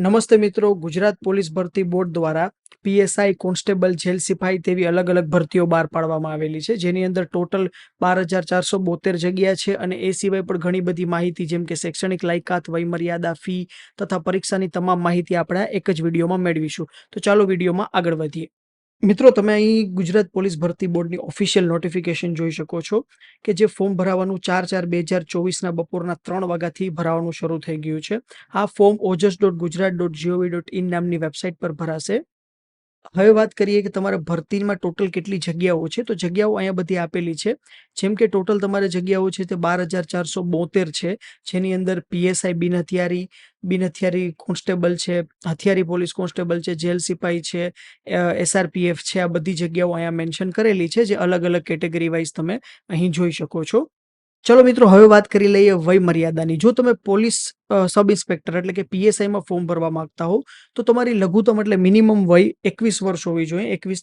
નમસ્તે મિત્રો, ગુજરાત પોલીસ ભરતી બોર્ડ દ્વારા પીએસઆઈ, કોન્સ્ટેબલ, જેલ સિપાઈ તેવી અલગ અલગ ભરતીઓ બહાર પાડવામાં આવેલી છે, જેની અંદર ટોટલ 12,472 જગ્યા છે. અને એ સિવાય પણ ઘણી બધી માહિતી, જેમ કે શૈક્ષણિક લાયકાત, વયમર્યાદા, ફી તથા પરીક્ષાની તમામ માહિતી આપણે એક જ વિડીયોમાં મેળવીશું. તો ચાલો વિડીયોમાં આગળ વધીએ. મિત્રો, તમે અહીં ગુજરાત પોલીસ ભરતી બોર્ડની ઓફિશિયલ નોટિફિકેશન જોઈ શકો છો કે જે ફોર્મ ભરાવાનું 4/4/2024 બપોરના 3 વાગ્યાથી ભરાવાનું શરૂ થઈ ગયું છે. આ ફોર્મ ojas.gujarat.gov.in નામની વેબસાઇટ પર ભરાશે. હવે વાત કરીએ કે તમારે ભરતીમાં ટોટલ કેટલી જગ્યાઓ છે. તો જગ્યાઓ અહીંયા બધી આપેલી છે. જેમ કે ટોટલ તમારે જગ્યાઓ છે તે 12,472 છે, જેની અંદર પીએસઆઈ બિન હથિયારી કોન્સ્ટેબલ છે, હથિયારી પોલીસ કોન્સ્ટેબલ છે, જેલ સિપાઈ છે, એસઆરપીએફ છે. આ બધી જગ્યાઓ અહીંયા મેન્શન કરેલી છે, જે અલગ અલગ કેટેગરી વાઇઝ તમે અહીં જોઈ શકો છો. ચલો મિત્રો, હવે વાત કરી લઈએ વય મર્યાદાની. જો તમે પોલીસ સબ ઇન્સ્પેક્ટર એટલે કે પીએસઆઈમાં ફોર્મ ભરવા માંગતા હો તો તમારી લઘુત્તમ એટલે મિનિમમ વય 21 વર્ષ હોવી જોઈએ. 21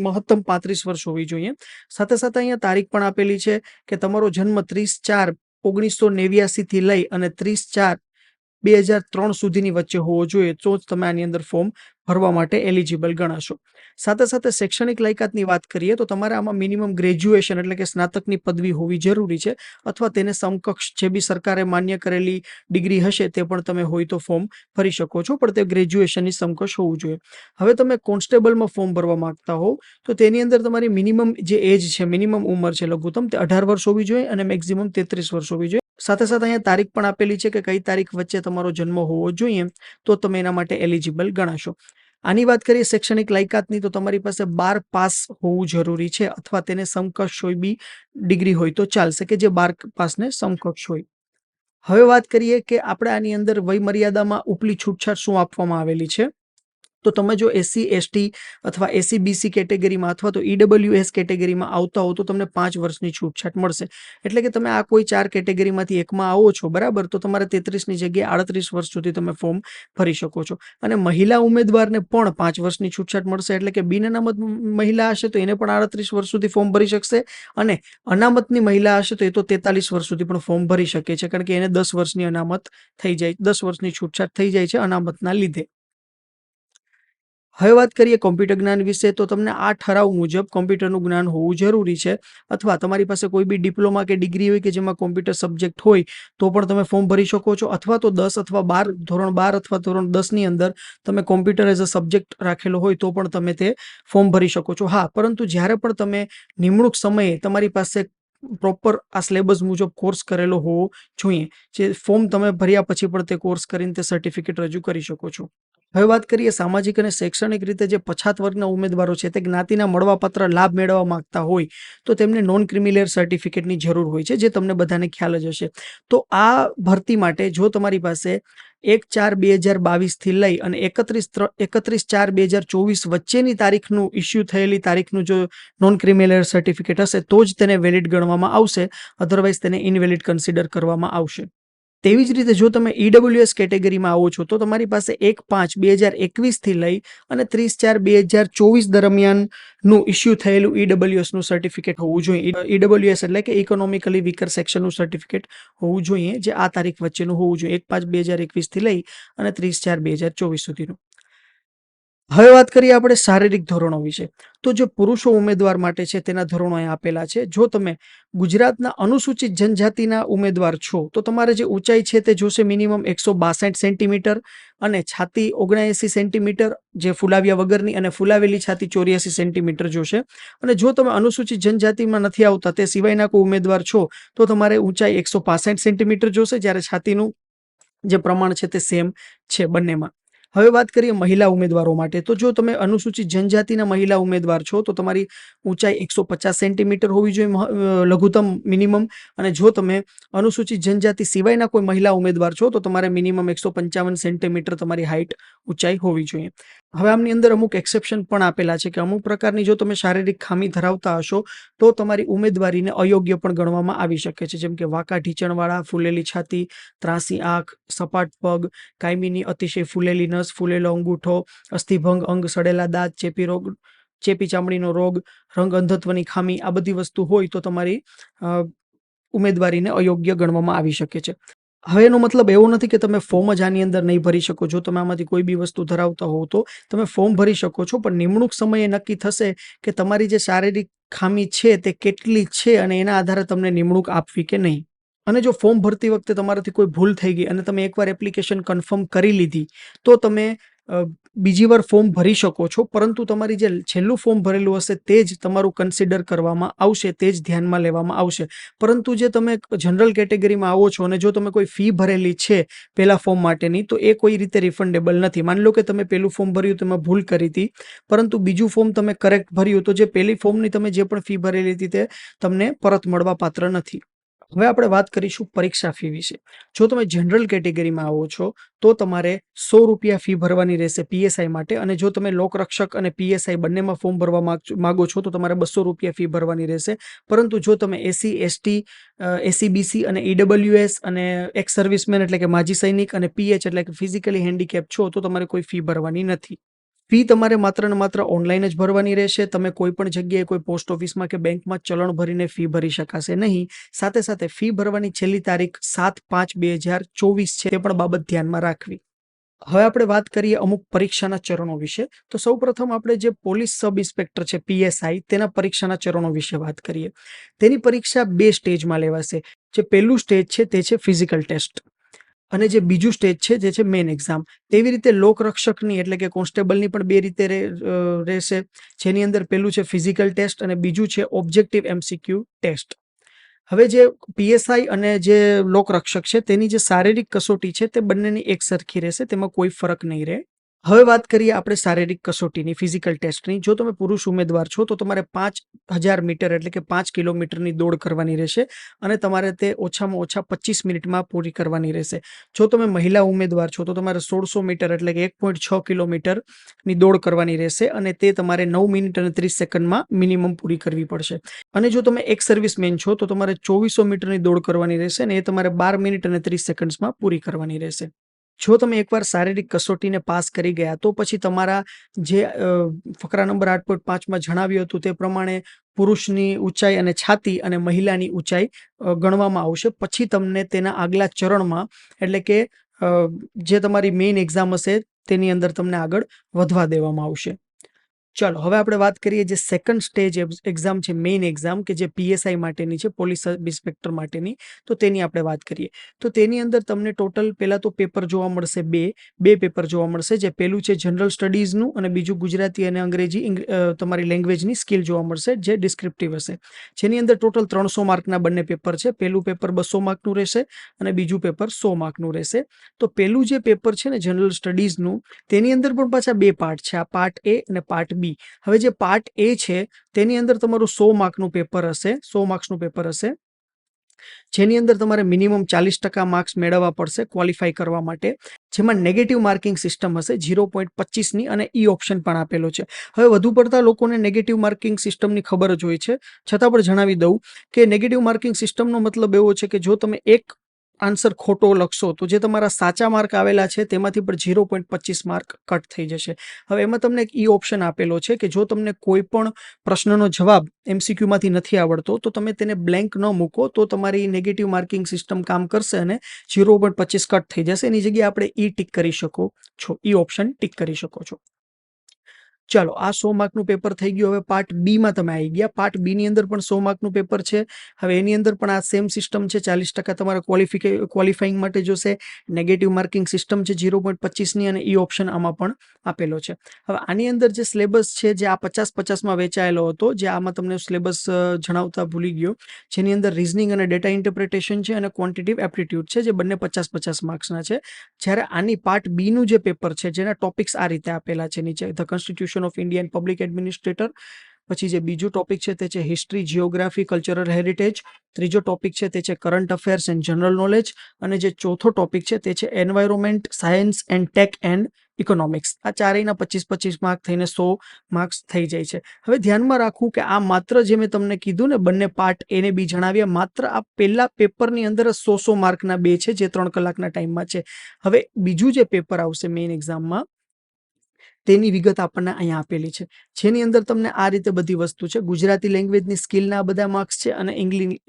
મહત્તમ 35 વર્ષ હોવી જોઈએ. સાથે સાથે અહીંયા તારીખ પણ આપેલી છે કે તમારો જન્મ 30/4/1989 થી લઈ અને 30/4/2003 સુધીની વચ્ચે હોવો જોઈએ, તો જ તમે આની અંદર ફોર્મ ભરવા માટે એલિજિબલ ગણાશો. સાથે સાથે શૈક્ષણિક લાયકાતની વાત કરીએ તો તમારે આમાં મિનિમમ ગ્રેજ્યુએશન એટલે કે સ્નાતકની પદવી હોવી જરૂરી છે, અથવા તેને સમકક્ષ જે બી સરકારે માન્ય કરેલી ડિગ્રી હશે તે પણ તમે હોય તો ફોર્મ ભરી શકો છો, પણ તે ગ્રેજ્યુએશનની સમકક્ષ હોવું જોઈએ. હવે તમે કોન્સ્ટેબલમાં ફોર્મ ભરવા માંગતા હો તો તેની અંદર તમારી મિનિમમ જે એજ છે, મિનિમમ ઉંમર છે લઘુત્તમ, તે 18 વર્ષ હોવી જોઈએ અને મેક્સિમમ 33 વર્ષ હોવી જોઈએ. સાથે સાથે અહીંયા તારીખ પણ આપેલી છે કે કઈ તારીખ વચ્ચે તમારો જન્મ હોવો જોઈએ, તો તમે એના માટે એલિજિબલ ગણાશો. આની વાત કરીએ શૈક્ષણિક લાયકાતની, તો તમારી પાસે 12 પાસ હોવું જરૂરી છે, અથવા તેને સમકક્ષ કોઈ બી ડિગ્રી હોય તો ચાલશે કે જે 12 પાસને સમકક્ષ હોય. હવે વાત કરીએ કે આપણે આની અંદર વય મર્યાદામાં ઉપલી છૂટછાટ શું આપવામાં આવેલી છે. તો તમે જો એસસી એસટી અથવા એસસી બીસી કેટેગરીમાં અથવા તો ઈડબ્લ્યુએસ કેટેગરીમાં આવતા હો તો તમને 5 વર્ષની છૂટછાટ મળશે. એટલે કે તમે આ કોઈ 4 કેટેગરીમાંથી એકમાં આવો છો, બરાબર, તો તમારે 33ની જગ્યાએ 38 વર્ષ સુધી તમે ફોર્મ ભરી શકો છો. અને મહિલા ઉમેદવારને પણ 5 વર્ષની છૂટછાટ મળશે. એટલે કે બિન અનામત મહિલા હશે તો એને પણ 38 વર્ષ સુધી ફોર્મ ભરી શકશે, અને અનામતની મહિલા હશે તો એ તો 43 વર્ષ સુધી પણ ફોર્મ ભરી શકે છે, કારણ કે એને 10 વર્ષની અનામત થઈ જાય, 10 વર્ષની છૂટછાટ થઈ જાય છે અનામતના લીધે. હવે વાત કરીએ કોમ્પ્યુટર જ્ઞાન વિશે, તો તમને આ ઠરાવ મુજબ કોમ્પ્યુટરનું જ્ઞાન હોવું જરૂરી છે, અથવા તમારી પાસે કોઈ બી ડિપ્લોમા કે ડિગ્રી હોય કે જેમાં કોમ્પ્યુટર સબ્જેક્ટ હોય તો પણ તમે ફોર્મ ભરી શકો છો, અથવા તો 10 અથવા 12 ધોરણ 12 અથવા ધોરણ 10ની અંદર તમે કોમ્પ્યુટર એઝ અ સબ્જેક્ટ રાખેલો હોય તો પણ તમે તે ફોર્મ ભરી શકો છો. હા, પરંતુ જ્યારે પણ તમે નિમણૂક સમયે તમારી પાસે પ્રોપર આ સિલેબસ મુજબ કોર્સ કરેલો હોવો જોઈએ, જે ફોર્મ તમે ભર્યા પછી પણ તે કોર્સ કરીને તે સર્ટિફિકેટ રજૂ કરી શકો છો. હવે વાત કરીએ સામાજિક અને શૈક્ષણિક રીતે જે પછાત વર્ગના ઉમેદવારો છે તે જ્ઞાતિના મળવાપાત્ર લાભ મેળવવા માંગતા હોય તો તેમને નોન ક્રિમિલેયર સર્ટિફિકેટની જરૂર હોય છે, જે તમને બધાને ખ્યાલ જ હશે. તો આ ભરતી માટે જો તમારી પાસે 1/4/2022 થી લઈ અને 31/4/2024 વચ્ચેની તારીખનું ઇસ્યુ થયેલી તારીખનું જો નોન ક્રિમિલેયર સર્ટિફિકેટ હશે તો જ તેને વેલિડ ગણવામાં આવશે, અધરવાઇઝ તેને ઇનવેલિડ કન્સિડર કરવામાં આવશે. તેવી જ રીતે જો તમે ઈડબ્લ્યુએસ કેટેગરીમાં આવો છો તો તમારી પાસે 1/5/2021 થી લઈ અને 30/4/2024 દરમિયાનનું ઇસ્યુ થયેલું ઈડબ્લ્યુએસનું સર્ટિફિકેટ હોવું જોઈએ. ઈડબ્લ્યુએસ એટલે કે ઇકોનોમિકલી વીકર સેક્શનનું સર્ટિફિકેટ હોવું જોઈએ, જે આ તારીખ વચ્ચેનું હોવું જોઈએ, 1/5/2021 થી લઈ અને 30/4/2024 સુધીનું. હવે વાત કરીએ આપણે શારીરિક ધોરણો વિશે. તો જે પુરુષો ઉમેદવાર માટે છે તેના ધોરણો અહીં આપેલા છે. જો તમે ગુજરાતના અનુસૂચિત જનજાતિના ઉમેદવાર છો તો તમારે જે ઊંચાઈ છે તે જોશે મિનિમમ 162 સેન્ટીમીટર, અને છાતી 79 સેન્ટીમીટર જે ફૂલાવ્યા વગરની, અને ફૂલાવેલી છાતી 84 સેન્ટીમીટર જોશે. અને જો તમે અનુસૂચિત જનજાતિમાં નથી આવતા, તે સિવાયના કોઈ ઉમેદવાર છો, તો તમારે ઊંચાઈ 165 સેન્ટીમીટર જોશે, જ્યારે છાતીનું જે પ્રમાણ છે તે સેમ છે બંનેમાં. હવે વાત કરીએ મહિલા ઉમેદવારો માટે. તો જો તમે અનુસૂચિત જનજાતિના મહિલા ઉમેદવાર છો તો તમારી ઊંચાઈ 150 સેન્ટીમીટર હોવી જોઈએ લઘુત્તમ મિનિમમ, અને જો તમે અનુસૂચિત જનજાતિ સિવાયના કોઈ મહિલા ઉમેદવાર છો તો તમારે મિનિમમ 155 સેન્ટીમીટર તમારી હાઇટ ઊંચાઈ હોવી જોઈએ. હવે આમની અંદર અમુક એક્સેપ્શન પણ આપેલા છે કે અમુક પ્રકારની જો તમે શારીરિક ખામી ધરાવતા હશો તો તમારી ઉમેદવારીને અયોગ્ય પણ ગણવામાં આવી શકે છે, જેમ કે વાંકા ઢીંચણવાળા, ફૂલેલી છાતી, ત્રાંસી આંખ, સપાટ પગ, કાયમીની અતિશય ફૂલેલી નસ, ફૂલેલો અંગૂઠો, અસ્થિભંગ અંગ, સડેલા દાંત, ચેપી રોગ, ચેપી ચામડીનો રોગ, રંગ અંધત્વની ખામી, આ બધી વસ્તુ હોય તો તમારી ઉમેદવારીને અયોગ્ય ગણવામાં આવી શકે છે. હવે એનો મતલબ એવો નથી કે તમે ફોર્મ જ આની અંદર નહીં ભરી શકો. જો તમે આમાંથી કોઈ બી વસ્તુ ધરાવતા હોવ તો તમે ફોર્મ ભરી શકો છો. પણ નિમણૂક સમયે નક્કી થશે કે તમારી જે શારીરિક ખામી છે તે કેટલી છે અને એના આધારે તમને નિમણૂક આપવી કે નહીં. અને જો ફોર્મ ભરતી વખતે તમારાથી કોઈ ભૂલ થઈ ગઈ અને તમે એકવાર એપ્લિકેશન કન્ફર્મ કરી લીધી તો તમે બીજી વાર ફોર્મ ભરી શકો છો. પરંતુ તમારી જે છેલ્લું ફોર્મ ભરેલું હશે તે જ તમારું કન્સિડર કરવામાં આવશે, તે જ ધ્યાનમાં લેવામાં આવશે. પરંતુ જે તમે જનરલ કેટેગરીમાં આવો છો અને જો તમે કોઈ ફી ભરેલી છે પહેલા ફોર્મ માટેની, તો એ કોઈ રીતે રિફંડેબલ નથી. માની લો કે તમે પહેલું ફોર્મ ભર્યું, તમે ભૂલ કરી હતી, પરંતુ બીજું ફોર્મ તમે કરેક્ટ ભર્યું, તો જે પહેલી ફોર્મની તમે જે પણ ફી ભરેલી હતી તે તમને પરત મળવા પાત્ર નથી. હવે આપણે વાત કરીશું પરીક્ષા ફી વિશે. જો તમે જનરલ કેટેગરીમાં આવો છો તો તમારે ₹100 ફી ભરવાની રહેશે પીએસઆઈ માટે. અને જો તમે લોકરક્ષક અને પીએસઆઈ બંનેમાં ફોર્મ ભરવા માંગો છો તો તમારે ₹200 ફી ભરવાની રહેશે. પરંતુ જો તમે એસસી, એસટી, એસીબીસી અને ઈડબ્લ્યુએસ અને એક્સ સર્વિસમેન એટલે કે માજી સૈનિક અને પીએચ એટલે કે ફિઝિકલી હેન્ડીકેપ છો તો તમારે કોઈ ફી ભરવાની નથી. ફી તમારે માત્ર ને માત્ર ઓનલાઈન જ ભરવાની રહેશે. તમે કોઈ પણ જગ્યાએ કોઈ પોસ્ટ ઓફિસમાં કે બેંકમાં ચલણ ભરીને ફી ભરી શકાશે નહીં. સાથે સાથે ફી ભરવાની છેલ્લી તારીખ 7/5/2024 છે, તે પણ બાબત ધ્યાનમાં રાખવી. હવે આપણે વાત કરીએ અમુક પરીક્ષાના ચરણો વિશે. તો સૌપ્રથમ આપણે જે પોલીસ સબ ઇન્સ્પેક્ટર છે પીએસઆઈ, તેના પરીક્ષાના ચરણો વિશે વાત કરીએ. તેની પરીક્ષા 2 સ્ટેજમાં લેવાશે. જે પહેલું સ્ટેજ છે તે છે ફિઝિકલ ટેસ્ટ અને જે બીજું સ્ટેજ છે જે છે મેઇન એક્ઝામ. તેવી રીતે લોકરક્ષકની એટલે કે કોન્સ્ટેબલની પણ 2 રીતે રહેશે. જેની અંદર પહેલું છે ફિઝિકલ ટેસ્ટ અને બીજું છે ઓબ્જેક્ટિવ એમસીક્યુ ટેસ્ટ. હવે જે પીએસઆઈ અને જે લોકરક્ષક છે તેની જે શારીરિક કસોટી છે તે બંનેની એક સરખી રહેશે, તેમાં કોઈ ફરક નહીં રહે. હવે વાત કરીએ આપણે શારીરિક કસોટીની, ફિઝિકલ ટેસ્ટની. જો તમે પુરુષ ઉમેદવાર છો તો તમારે 5000 મીટર એટલે કે 5 કિલોમીટરની દોડ કરવાની રહેશે અને તમારે તે ઓછામાં ઓછા 25 મિનિટમાં પૂરી કરવાની રહેશે. જો તમે મહિલા ઉમેદવાર છો તો તમારે 1600 મીટર એટલે કે 1.6 કિલોમીટરની દોડ કરવાની રહેશે અને તે તમારે 9 મિનિટ અને 30 સેકન્ડમાં મિનિમમ પૂરી કરવી પડશે. અને જો તમે એક સર્વિસમેન છો તો તમારે 2400 મીટરની દોડ કરવાની રહેશે અને એ તમારે 12 મિનિટ અને 30 સેકન્ડ્સમાં પૂરી કરવાની રહેશે. જો તમે એકવાર શારીરિક કસોટીને પાસ કરી ગયા તો પછી તમારા જે ફકરા નંબર 8.5માં જણાવ્યું હતું તે પ્રમાણે પુરુષની ઊંચાઈ અને છાતી અને મહિલાની ઊંચાઈ ગણવામાં આવશે. પછી તમને તેના આગલા ચરણમાં એટલે કે જે તમારી મેઇન એક્ઝામ હશે તેની અંદર તમને આગળ વધવા દેવામાં આવશે. ચાલો હવે આપણે વાત કરીએ જે સેકન્ડ સ્ટેજ એક્ઝામ છે, મેઇન એક્ઝામ કે જે પીએસઆઈ માટેની છે, પોલીસ સબ ઇન્સ્પેક્ટર માટેની. તો તેની આપણે વાત કરીએ તો તેની અંદર તમને ટોટલ પહેલા તો પેપર જોવા મળશે બે પેપર જોવા મળશે. જે પહેલું છે જનરલ સ્ટડીઝનું અને બીજું ગુજરાતી અને અંગ્રેજી તમારી લેંગ્વેજની સ્કિલ જોવા મળશે, જે ડિસ્ક્રિપ્ટિવ હશે. જેની અંદર ટોટલ 300 માર્કના બંને પેપર છે. પહેલું પેપર 200 માર્કનું રહેશે અને બીજું પેપર 100 માર્કનું રહેશે. તો પહેલું જે પેપર છે ને જનરલ સ્ટડીઝનું, તેની અંદર પણ પાછા 2 પાર્ટ છે, આ પાર્ટ એ અને પાર્ટ બી. હવે જે પાર્ટ એ છે તેની અંદર તમારું 100 માર્કનું પેપર હશે, 100 માર્ક્સનું પેપર હશે. જેની અંદર તમારે મિનિમમ 40% માર્ક્સ મેળવવા પડશે ક્વોલિફાય કરવા માટે. જેમાં નેગેટિવ માર્કિંગ સિસ્ટમ હશે 0.25ની અને ઈ ઓપ્શન પણ આપેલો છે. હવે વધુ પડતા લોકોને નેગેટિવ માર્કિંગ સિસ્ટમની ખબર જ હોય છે, છતાં પણ જણાવી દઉં કે નેગેટિવ માર્કિંગ સિસ્ટમનો મતલબ એવો છે કે જો તમે એક આન્સર ખોટો લખશો તો જે તમારા સાચા માર્ક આવેલા છે તેમાંથી પણ 0.25 માર્ક કટ થઈ જશે. હવે એમાં તમને એક ઈ ઓપ્શન આપેલો છે કે જો તમને કોઈ પણ પ્રશ્નનો જવાબ એમસીક્યુમાંથી નથી આવડતો તો તમે તેને બ્લેન્ક ન મૂકો તો તમારી નેગેટિવ માર્કિંગ સિસ્ટમ કામ કરશે અને 0.25 કટ થઈ જશે. એની જગ્યાએ આપણે ઈ ટીક કરી શકો છો, ઈ ઓપ્શન ટીક કરી શકો છો. ચાલો આ 100 માર્કનું પેપર થઈ ગયું. હવે પાર્ટ બીમાં તમે આવી ગયા. પાર્ટ બીની અંદર પણ 100 માર્કનું પેપર છે. હવે એની અંદર પણ આ સેમ સિસ્ટમ છે, 40% તમારે ક્વોલિફાઈંગ માટે જોશે. નેગેટિવ માર્કિંગ સિસ્ટમ છે 0.25ની અને ઈ ઓપ્શન આમાં પણ આપેલો છે. હવે આની અંદર જે સિલેબસ છે જે આ 50-50માં વહેંચાયેલો હતો, જે આમાં તમને સિલેબસ જણાવતા ભૂલી ગયો, જેની અંદર રીઝનિંગ અને ડેટા ઇન્ટરપ્રિટેશન છે અને ક્વોન્ટિટિવ એપ્ટિટ્યૂડ છે, જે બંને 50-50 માર્ક્સના છે. જ્યારે આની પાર્ટ બીનું જે પેપર છે જેના ટોપિક્સ આ રીતે આપેલા છે નીચે: the constitution of Indian public administrator. પછી જે બીજું ટોપિક છે તે છે હિસ્ટ્રી, જિયોગ્રાફી, કલ્ચરલ હેરિટેજ. ત્રીજો ટોપિક છે તે છે current affairs and general knowledge. અને જે ચોથો ટોપિક છે તે છે environment, science and tech and economics. આ ચારેયના 25-25 માર્ક થઈને 100 માર્ક્સ થઈ જાય છે. હવે ધ્યાનમાં રાખવું કે આ માત્ર જે મેં તમને કીધું ને, બંને પાર્ટ એ ને બી જણાવ્યા, માત્ર આ પહેલા પેપરની અંદર 100 માર્કના 2 છે જે 3 કલાકના ટાઈમમાં છે. હવે બીજું જે પેપર આવશે મેઇન એક્ઝામમાં, તેની વિગત આપણને અહીંયા આપેલી છે, જેની અંદર તમને આ રીતે બધી વસ્તુ છે. ગુજરાતી લેંગ્વેજની સ્કિલના બધા માર્ક્સ છે અને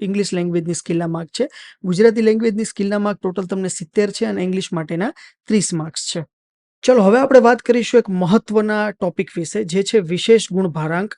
ઇંગ્લિશ લેંગ્વેજની સ્કિલના માર્ક છે. ગુજરાતી લેંગ્વેજની સ્કિલના માર્ક ટોટલ તમને 70 છે અને ઇંગ્લિશ માટેના 30 માર્ક્સ છે. ચલો હવે આપણે વાત કરીશું એક મહત્વના ટોપિક વિશે, જે છે વિશેષ ગુણ ભારાંક,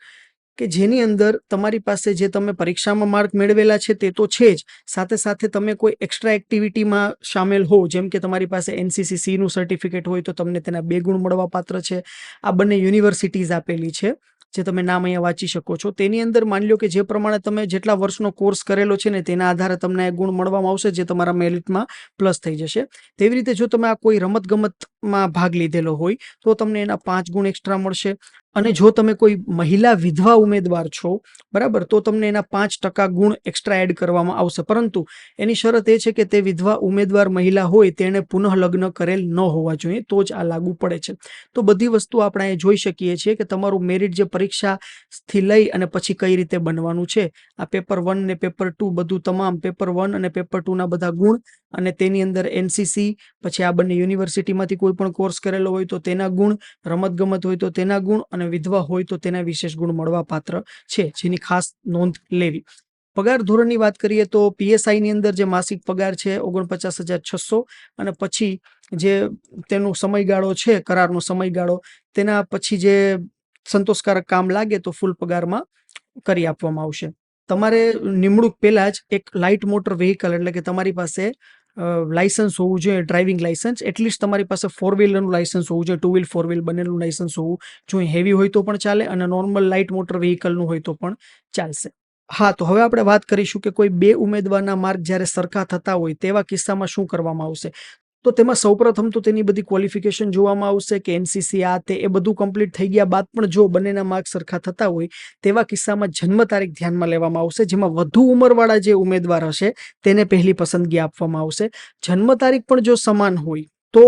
કે જેની અંદર તમારી પાસે જે તમે પરીક્ષામાં માર્ક મેળવેલા છે તે તો છે જ, સાથે સાથે તમે કોઈ એક્સ્ટ્રા એક્ટિવિટીમાં સામેલ હો, જેમ કે તમારી પાસે NCCC નું સર્ટિફિકેટ હોય તો તમને તેના 2 ગુણ મળવા પાત્ર છે. આ બંને યુનિવર્સિટીઝ આપેલી છે, જે તમે નામ અહીંયા વાંચી શકો છો. તેની અંદર માની લો કે જે પ્રમાણે તમે જેટલા વર્ષનો કોર્સ કરેલો છે ને તેના આધારે તમને એ ગુણ મળવામાં આવશે, જે તમારા મેરિટમાં પ્લસ થઈ જશે. તેવી રીતે જો તમે આ કોઈ રમતગમતમાં ભાગ લીધેલો હોય તો તમને એના 5 ગુણ એક્સ્ટ્રા મળશે. અને જો તમે કોઈ મહિલા વિધવા ઉમેદવાર છો, બરાબર, તો તમને એના 5% ગુણ એક્સ્ટ્રા એડ કરવામાં આવશે. પરંતુ એની શરત એ છે કે તે વિધવા ઉમેદવાર મહિલા હોય, તેણે પુનઃ લગ્ન કરેલ ન હોવા જોઈએ, તો જ આ લાગુ પડે છે. તો બધી વસ્તુ આપણે અહીં જોઈ શકીએ છીએ કે તમારું મેરિટ જે પરીક્ષાથી લઈ અને પછી કઈ રીતે બનવાનું છે. આ પેપર 1 ને પેપર 2 બધું તમામ પેપર 1 અને પેપર 2 ના બધા ગુણ, અને તેની અંદર NCC, પછી આ બંને યુનિવર્સિટીમાંથી કોઈ પણ કોર્સ કરેલો હોય તો તેના ગુણ, રમતગમત હોય તો તેના ગુણ, અને વિધવા હોય તો તેના વિશેષ ગુણ મળવા પાત્ર છે, જેની ખાસ નોંધ લેવી. પગાર ધોરણની વાત કરીએ તો PSI ની અંદર જે માસિક પગાર છે 49,600, અને પછી જે તેનો સમયગાળો છે, કરારનો સમયગાળો, તેના પછી જે સંતોષકારક કામ લાગે તો ફૂલ પગારમાં કરી આપવામાં આવશે. તમારે નિમણૂક પહેલા જ એક લાઇટ મોટર વ્હીકલ, એટલે કે તમારી પાસે લાયસન્સ હોવું જોઈએ, ડ્રાઇવિંગ લાયસન્સ. એટલીસ્ટ તમારી પાસે 4 વ્હીલરનું લાયસન્સ હોવું જોઈએ, 2 વ્હીલ 4 વ્હીલ બંનેનું લાયસન્સ હોવું જોઈએ. હેવી હોય તો પણ ચાલે અને નોર્મલ લાઇટ મોટર વ્હીકલનું હોય તો પણ ચાલશે. હા, તો હવે આપણે વાત કરીશું કે કોઈ 2 ઉમેદવારના માર્ક જ્યારે સરખા થતા હોય તેવા કિસ્સામાં શું કરવામાં આવશે. તો તેમાં સૌપ્રથમ તો તેની બધી ક્વોલિફિકેશન જોવામાં આવશે કે NCC આ તે એ બધું કમ્પ્લીટ થઈ ગયા બાદ પણ જો બંનેના માર્ક સરખા થતા હોય તેવા કિસ્સામાં જન્મ તારીખ ધ્યાનમાં લેવામાં આવશે, જેમાં વધુ ઉંમરવાળા જે ઉમેદવાર હશે તેને પહેલી પસંદગી આપવામાં આવશે. જન્મ તારીખ પણ જો સમાન હોય તો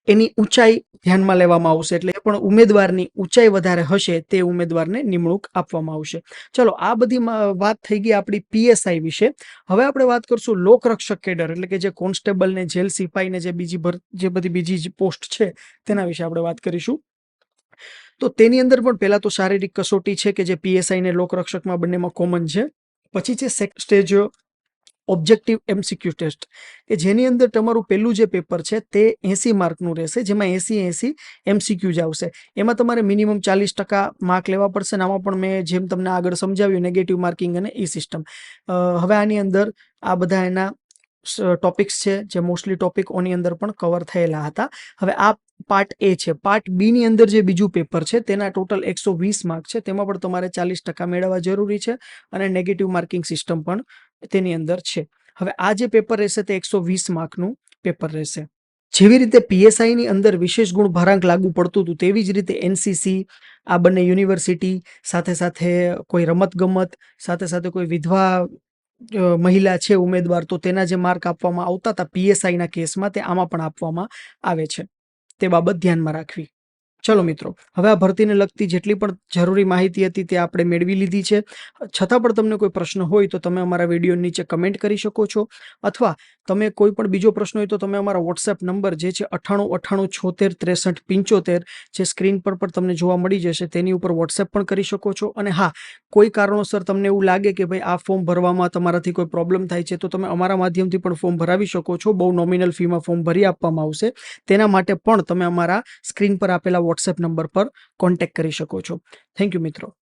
એની ઊંચાઈ ધ્યાનમાં લેવામાં આવશે, એટલે પણ ઉમેદવારની ઊંચાઈ વધારે હશે તે ઉમેદવારને નિમણૂક આપવામાં આવશે. ચલો, આ બધી વાત થઈ ગઈ આપણી PSI વિશે. હવે આપણે વાત કરશું લોકરક્ષક કેડર, એટલે કે જે કોન્સ્ટેબલ ને જેલ સિપાઈ ને જે બધી બીજી પોસ્ટ છે તેના વિશે આપણે વાત કરીશું. તો તેની અંદર પણ પહેલા તો શારીરિક કસોટી છે કે જે PSI ને લોકરક્ષકમાં બંનેમાં કોમન છે. પછી છે સ્ટેજ ઓબ્જેક્ટિવ MCQ ટેસ્ટ, કે જેની અંદર તમારું પહેલું જે પેપર છે તે 80 માર્કનું રહેશે, જેમાં 80 MCQ જ આવશે. એમાં તમારે મિનિમમ 40% માર્ક લેવા પડશે. આમાં પણ મેં જેમ તમને આગળ સમજાવ્યું, નેગેટિવ માર્કિંગ અને સિસ્ટમ. હવે આની અંદર આ બધા એના ટોપિક્સ છે જે મોસ્ટલી ટોપિકોની અંદર પણ કવર થયેલા હતા. હવે આ પાર્ટ A છે. પાર્ટ B ની અંદર જે બીજું પેપર છે તેના ટોટલ 120 માર્ક છે, તેમાં પણ તમારે 40% મેળવવા જરૂરી છે અને નેગેટિવ માર્કિંગ સિસ્ટમ પણ તેની અંદર છે. હવે આ જે પેપર રહેશે તે 120 માર્કનું પેપર રહેશે. જેવી રીતે PSI ની અંદર વિશેષ ગુણ ભારાંક લાગુ પડતું હતું, તેવી જ રીતે NCC, આ બંને યુનિવર્સિટી, સાથે સાથે કોઈ રમતગમત, સાથે સાથે કોઈ વિધવા મહિલા છે ઉમેદવાર, તો તેના જે માર્ક આપવામાં આવતા હતા PSI ના કેસમાં, તે આમાં પણ આપવામાં આવે છે. તે બાબત ધ્યાનમાં રાખવી. ચલો મિત્રો, હવે આ ભરતીને લગતી જેટલી પણ જરૂરી માહિતી હતી તે આપણે મેળવી લીધી છે. છતાં પણ તમને કોઈ પ્રશ્ન હોય તો તમે અમારા વિડીયો નીચે કમેન્ટ કરી શકો છો, અથવા તમે કોઈ પણ બીજો પ્રશ્ન હોય તો તમે અમારા WhatsApp નંબર જે છે 9898766375, જે સ્ક્રીન પર પણ તમને જોવા મળી જશે, તેની ઉપર WhatsApp પણ કરી શકો છો. અને હા, કોઈ કારણોસર તમને એવું લાગે કે ભાઈ આ ફોર્મ ભરવામાં તમારાથી કોઈ પ્રોબ્લેમ થાય છે, તો તમે અમારા માધ્યમથી પણ ફોર્મ ભરાવી શકો છો. બહુ નોમિનલ ફીમાં ફોર્મ ભરી આપવામાં આવશે. તેના માટે પણ તમે અમારા સ્ક્રીન પર આપેલા WhatsApp નંબર પર કોન્ટેક્ટ કરી શકો છો. થેન્ક યુ મિત્રો.